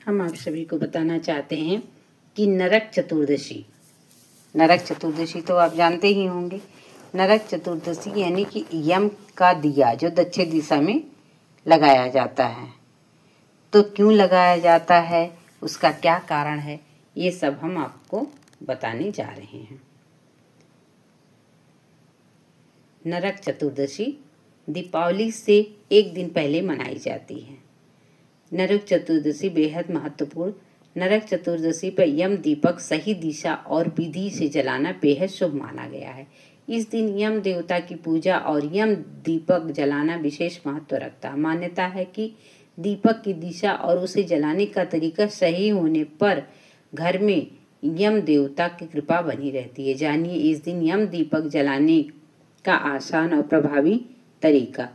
हम आप सभी को बताना चाहते हैं कि नरक चतुर्दशी तो आप जानते ही होंगे। नरक चतुर्दशी यानी कि यम का दिया जो दक्षिण दिशा में लगाया जाता है। तो क्यों लगाया जाता है, उसका क्या कारण है, ये सब हम आपको बताने जा रहे हैं। नरक चतुर्दशी दीपावली से एक दिन पहले मनाई जाती है। नरक चतुर्दशी बेहद महत्वपूर्ण। नरक चतुर्दशी पर यम दीपक सही दिशा और विधि से जलाना बेहद शुभ माना गया है। इस दिन यम देवता की पूजा और यम दीपक जलाना विशेष महत्व रखता है। मान्यता है कि दीपक की दिशा और उसे जलाने का तरीका सही होने पर घर में यम देवता की कृपा बनी रहती है। जानिए इस दिन यम दीपक जलाने का आसान और प्रभावी तरीका।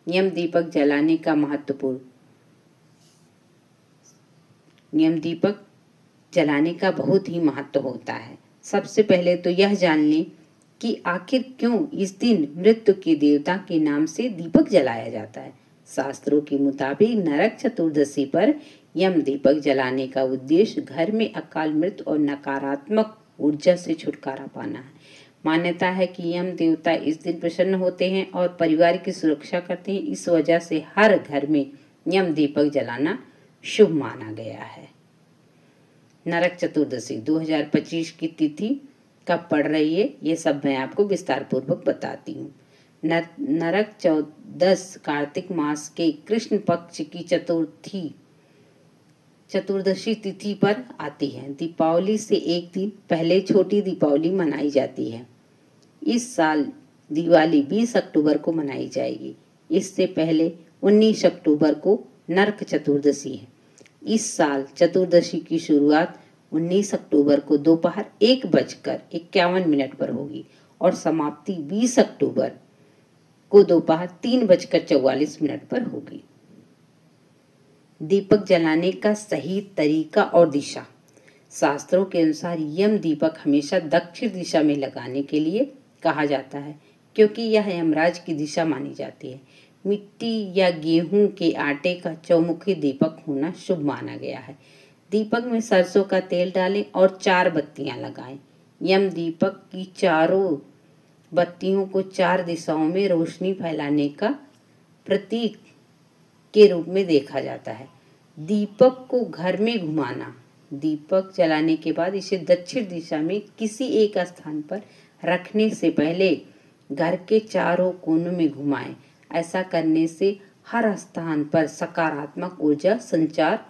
यम दीपक जलाने का महत्वपूर्ण। यम दीपक जलाने का बहुत ही महत्व होता है। सबसे पहले तो यह जान लें कि आखिर क्यों इस दिन मृत्यु के देवता के नाम से दीपक जलाया जाता है। शास्त्रों के मुताबिक नरक चतुर्दशी पर यम दीपक जलाने का उद्देश्य घर में अकाल मृत्यु और नकारात्मक ऊर्जा से छुटकारा पाना है। मान्यता है कि यम देवता इस दिन प्रसन्न होते हैं और परिवार की सुरक्षा करते हैं। इस वजह से हर घर में यम दीपक जलाना शुभ माना गया है। नरक चतुर्दशी 2025 की तिथि कब पड़ रही है, ये सब मैं आपको विस्तार पूर्वक बताती हूँ। नरक चौदस कार्तिक मास के कृष्ण पक्ष की चतुर्दशी तिथि पर आती है। दीपावली से एक दिन पहले छोटी दीपावली मनाई जाती है। इस साल दिवाली 20 अक्टूबर को मनाई जाएगी। इससे पहले 19 अक्टूबर को नरक चतुर्दशी है। इस साल चतुर्दशी की शुरुआत 19 अक्टूबर को दोपहर 1:51 पर होगी और समाप्ति 20 अक्टूबर को दोपहर 3:44 पर होगी। दीपक जलाने का सही तरीका और दिशा। शास्त्रों के अनुसार यम दीपक हमेशा दक्षिण दिशा में लगाने के लिए कहा जाता है, क्योंकि यह यमराज की दिशा मानी जाती है। मिट्टी या गेहूं के आटे का चौमुखी दीपक होना शुभ माना गया है। दीपक में सरसों का तेल डालें और 4 बत्तियां लगाएं। यम दीपक की चारों बत्तियों को 4 दिशाओं में रोशनी फैलाने का प्रतीक के रूप में देखा जाता है। दीपक को घर में घुमाना। दीपक जलाने के बाद इसे दक्षिण दिशा में किसी एक स्थान पर रखने से पहले घर के चारों कोनों में घुमाएं। ऐसा करने से हर स्थान पर सकारात्मक ऊर्जा संचार